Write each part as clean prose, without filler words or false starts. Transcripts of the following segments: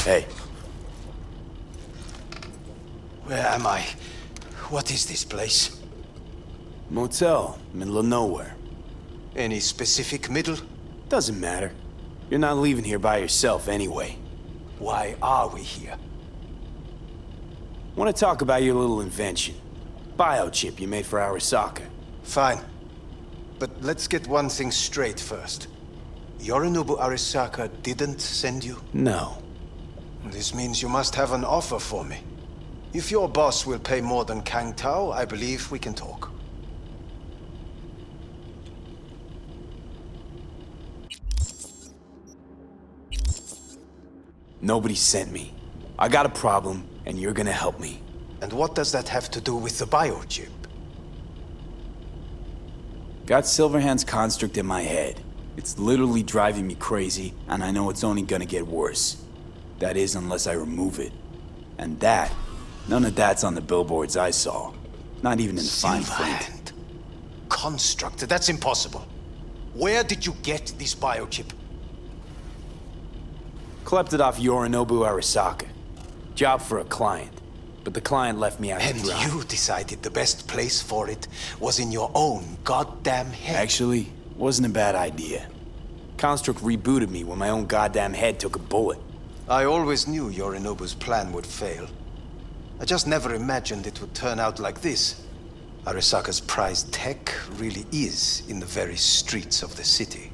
Hey. Where am I? What is this place? Motel, middle of nowhere. Any specific middle? Doesn't matter. You're not leaving here by yourself anyway. Why are we here? Want to talk about your little invention. Biochip you made for Arasaka. Fine. But let's get one thing straight first. Yorinobu Arasaka didn't send you? No. This means you must have an offer for me. If your boss will pay more than Kang Tao, I believe we can talk. Nobody sent me. I got a problem, and you're gonna help me. And what does that have to do with the biochip? Got Silverhand's construct in my head. It's literally driving me crazy, and I know it's only gonna get worse. That is, unless I remove it. And that, none of that's on the billboards I saw. Not even in the fine print. Silverhand. Construct, that's impossible. Where did you get this biochip? Klept it off Yorinobu Arasaka. Job for a client. But the client left me out to And dry. you decided the best place for it was in your own goddamn head. Actually, wasn't a bad idea. Construct rebooted me when my own goddamn head took a bullet. I always knew Yorinobu's plan would fail. I just never imagined it would turn out like this. Arasaka's prized tech really is in the very streets of the city.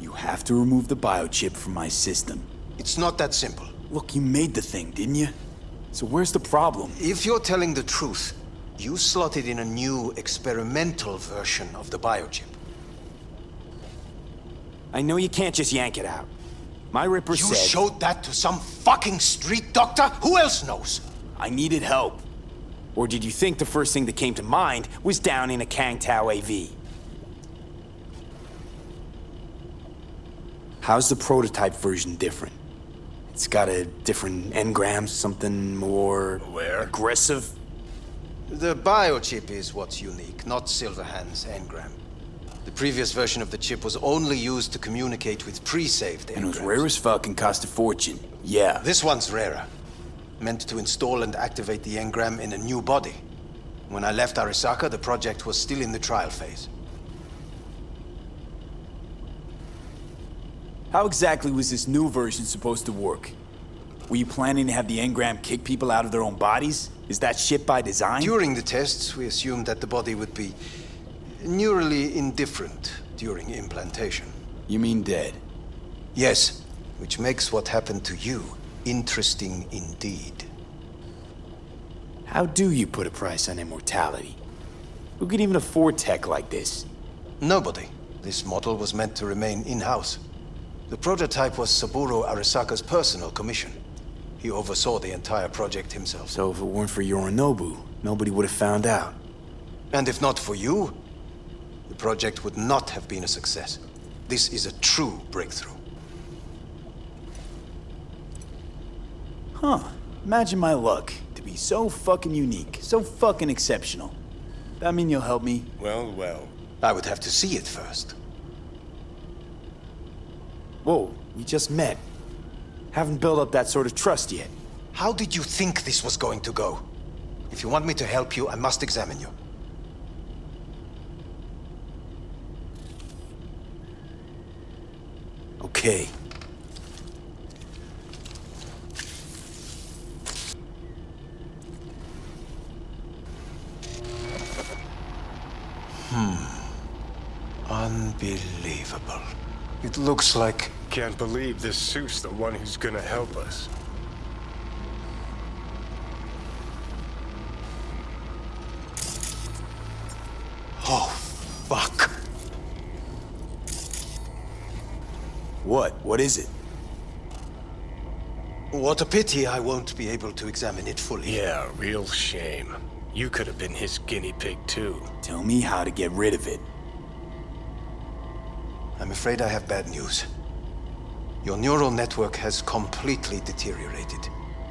You have to remove the biochip from my system. It's not that simple. Look, you made the thing, didn't you? So where's the problem? If you're telling the truth, you slotted in a new experimental version of the biochip. I know you can't just yank it out. My Ripper You said... showed that to some fucking street doctor? Who else knows? I needed help. Or did you think the first thing that came to mind was down in a Kang Tao AV? How's the prototype version different? It's got a different engram, something more... aggressive? The biochip is what's unique, not Silverhand's engram. The previous version of the chip was only used to communicate with pre-saved engrams. And it was rare as fuck and cost a fortune. Yeah. This one's rarer. Meant to install and activate the engram in a new body. When I left Arasaka, the project was still in the trial phase. How exactly was this new version supposed to work? Were you planning to have the engram kick people out of their own bodies? Is that shit by design? During the tests, we assumed that the body would be neurally indifferent during implantation. You mean dead? Yes, which makes what happened to you interesting indeed. How do you put a price on immortality? Who could even afford tech like this? Nobody. This model was meant to remain in-house. The prototype was Saburo Arasaka's personal commission. He oversaw the entire project himself. So if it weren't for Yorinobu, nobody would have found out. And if not for you, the project would not have been a success. This is a true breakthrough. Huh. Imagine my luck. To be so fucking unique, so fucking exceptional. That mean you'll help me? Well. I would have to see it first. Whoa, we just met. Haven't built up that sort of trust yet. How did you think this was going to go? If you want me to help you, I must examine you. Okay. Unbelievable. It looks like... Can't believe this suit's the one who's gonna help us. Oh, fuck. What? What is it? What a pity I won't be able to examine it fully. Yeah, real shame. You could have been his guinea pig too. Tell me how to get rid of it. I'm afraid I have bad news. Your neural network has completely deteriorated.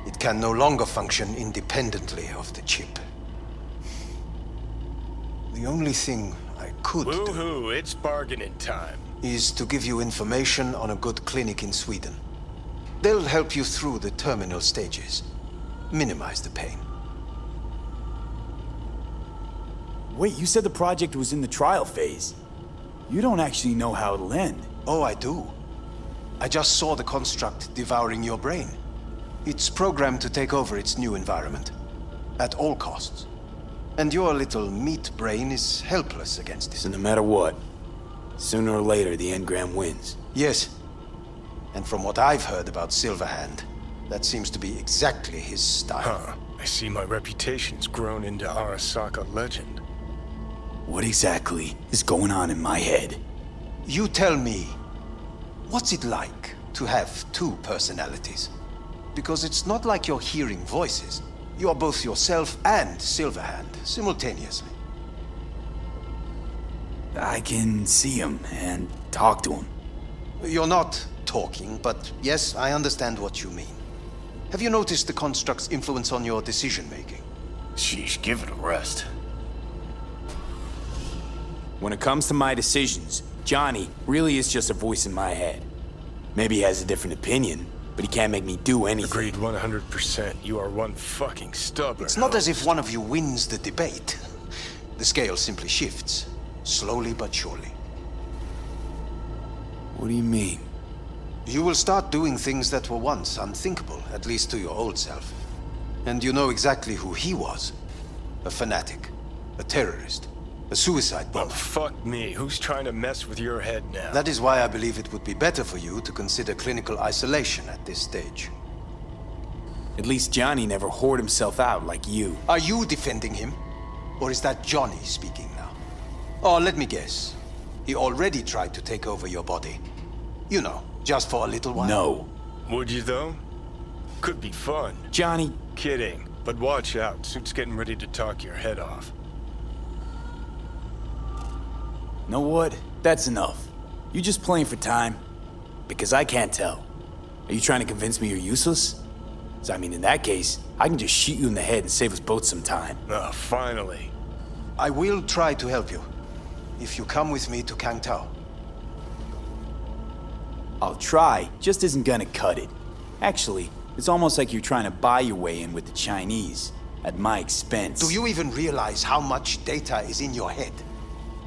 It can no longer function independently of the chip. The only thing I could do Woohoo, it's bargaining time. is to give you information on a good clinic in Sweden. They'll help you through the terminal stages. Minimize the pain. Wait, you said the project was in the trial phase. You don't actually know how it'll end. Oh, I do. I just saw the construct devouring your brain. It's programmed to take over its new environment. At all costs. And your little meat brain is helpless against it. So no matter what, sooner or later the engram wins. Yes. And from what I've heard about Silverhand, that seems to be exactly his style. Huh. I see my reputation's grown into Arasaka legend. What exactly is going on in my head? You tell me, what's it like to have two personalities? Because it's not like you're hearing voices. You are both yourself and Silverhand, simultaneously. I can see him and talk to him. You're not talking, but yes, I understand what you mean. Have you noticed the construct's influence on your decision-making? Sheesh, give it a rest. When it comes to my decisions, Johnny really is just a voice in my head. Maybe he has a different opinion, but he can't make me do anything. Agreed 100%. You are one fucking stubborn. It's not as if one of you wins the debate. The scale simply shifts, slowly but surely. What do you mean? You will start doing things that were once unthinkable, at least to your old self. And you know exactly who he was. A fanatic, a terrorist, a suicide Well, bomber. fuck me. Who's trying to mess with your head now? That is why I believe it would be better for you to consider clinical isolation at this stage. At least Johnny never whored himself out like you. Are you defending him? Or is that Johnny speaking now? Oh, let me guess. He already tried to take over your body. You know, just for a little while. No. Would you, though? Could be fun. Johnny, Kidding. But watch out. Suit's getting ready to talk your head off. know what? That's enough. You just playing for time? Because I can't tell. Are you trying to convince me you're useless? So, I mean, in that case, I can just shoot you in the head and save us both some time. Ah, finally. I will try to help you. If you come with me to Kangtao. I'll try, just isn't gonna cut it. Actually, it's almost like you're trying to buy your way in with the Chinese, at my expense. Do you even realize how much data is in your head?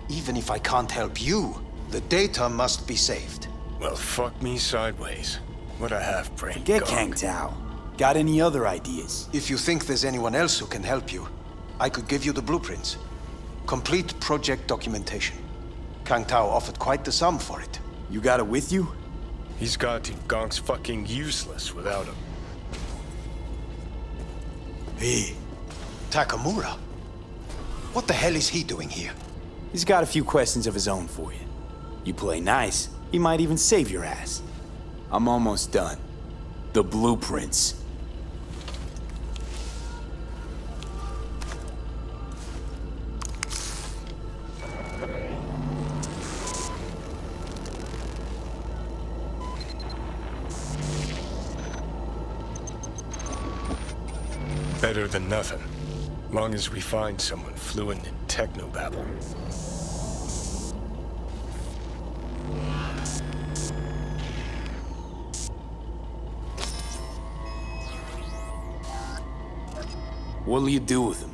Even if I can't help you, the data must be saved. Well, fuck me sideways. What a half-brain Get gunk. Kangtao. Got any other ideas? If you think there's anyone else who can help you, I could give you the blueprints. Complete project documentation. Kangtao offered quite the sum for it. You got it with you? He's got to. Gonk's fucking useless without him. Hey, Takamura? What the hell is he doing here? He's got a few questions of his own for you. You play nice, he might even save your ass. I'm almost done. The blueprints. Better than nothing. Long as we find someone fluent in technobabble. What'll you do with him?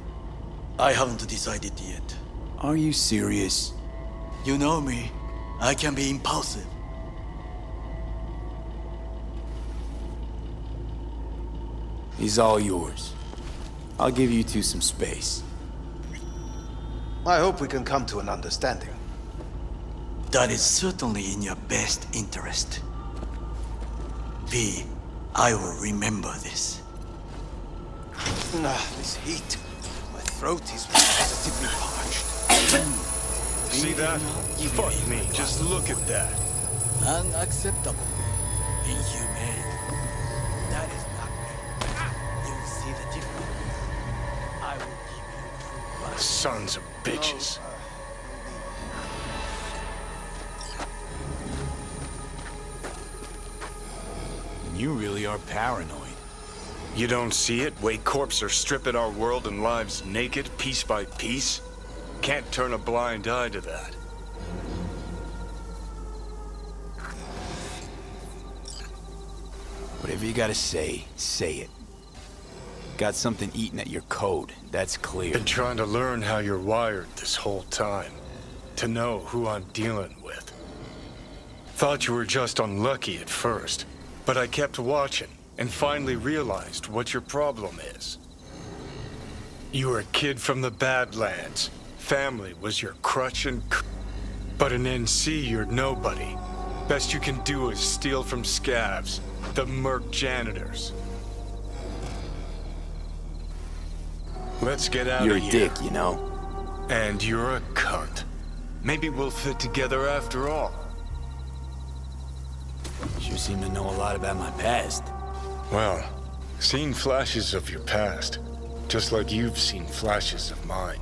I haven't decided yet. Are you serious? You know me. I can be impulsive. He's all yours. I'll give you two some space. I hope we can come to an understanding. That is certainly in your best interest. V, I will remember this. This heat. My throat is positively parched. See that? Fuck me. Just look at that. Unacceptable. Inhumane. That is not me. You will see the difference. I will give you true Sons of bitches. You really are paranoid. You don't see it? Way corps are stripping our world and lives naked, piece by piece? Can't turn a blind eye to that. Whatever you gotta say it. Got something eating at your code, that's clear. Been trying to learn how you're wired this whole time. To know who I'm dealing with. Thought you were just unlucky at first, but I kept watching and finally realized what your problem is. You were a kid from the Badlands. Family was your crutch and but in NC you're nobody. Best you can do is steal from scavs, the merc janitors. Let's get out You're of a here. dick, you know? And you're a cunt. Maybe we'll fit together after all. You seem to know a lot about my past. Well, seen flashes of your past, just like you've seen flashes of mine.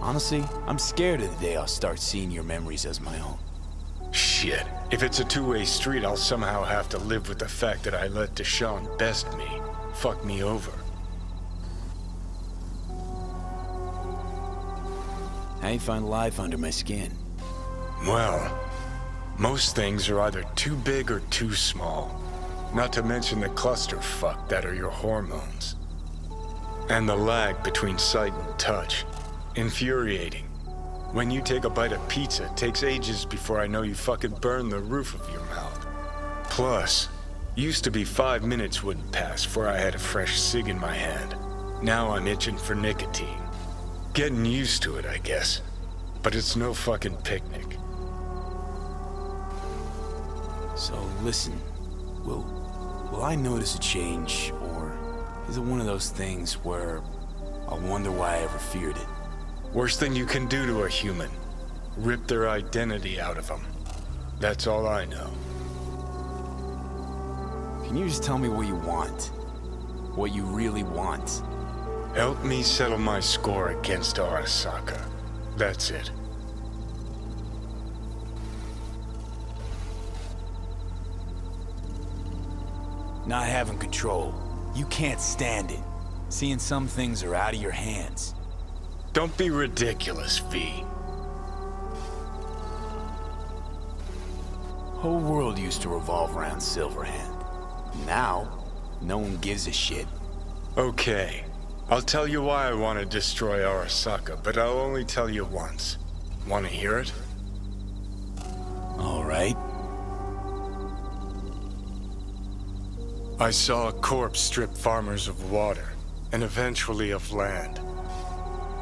Honestly, I'm scared of the day I'll start seeing your memories as my own. Shit. If it's a two-way street, I'll somehow have to live with the fact that I let Deshaun best me, fuck me over. How you find life under my skin? Well, most things are either too big or too small. Not to mention the clusterfuck that are your hormones. And the lag between sight and touch. Infuriating. When you take a bite of pizza, it takes ages before I know you fucking burn the roof of your mouth. Plus, used to be 5 minutes wouldn't pass before I had a fresh cig in my hand. Now I'm itching for nicotine. Getting used to it, I guess. But it's no fucking picnic. So listen, will I notice a change, or is it one of those things where I'll wonder why I ever feared it? Worst thing you can do to a human. Rip their identity out of them. That's all I know. Can you just tell me what you want? What you really want? Help me settle my score against Arasaka. That's it. Not having control. You can't stand it. Seeing some things are out of your hands. Don't be ridiculous, V. Whole world used to revolve around Silverhand. Now, no one gives a shit. Okay. I'll tell you why I want to destroy Arasaka, but I'll only tell you once. Want to hear it? All right. I saw a corpse strip farmers of water, and eventually of land.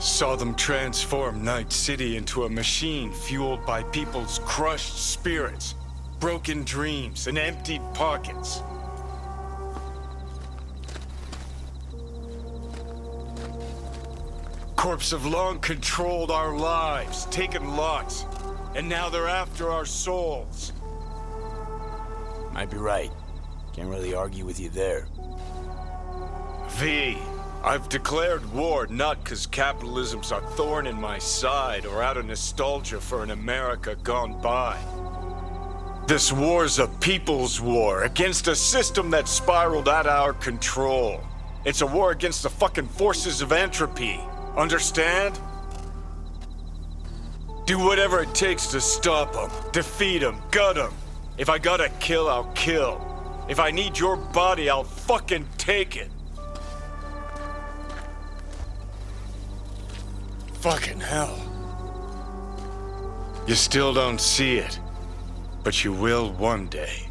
Saw them transform Night City into a machine fueled by people's crushed spirits, broken dreams, and emptied pockets. Corps have long controlled our lives, taken lots, and now they're after our souls. Might be right. Can't really argue with you there. V, I've declared war not because capitalism's a thorn in my side or out of nostalgia for an America gone by. This war's a people's war against a system that spiraled out of our control. It's a war against the fucking forces of entropy. Understand? Do whatever it takes to stop them, defeat them, gut them. If I gotta kill, I'll kill. If I need your body, I'll fucking take it. Fucking hell. You still don't see it, but you will one day.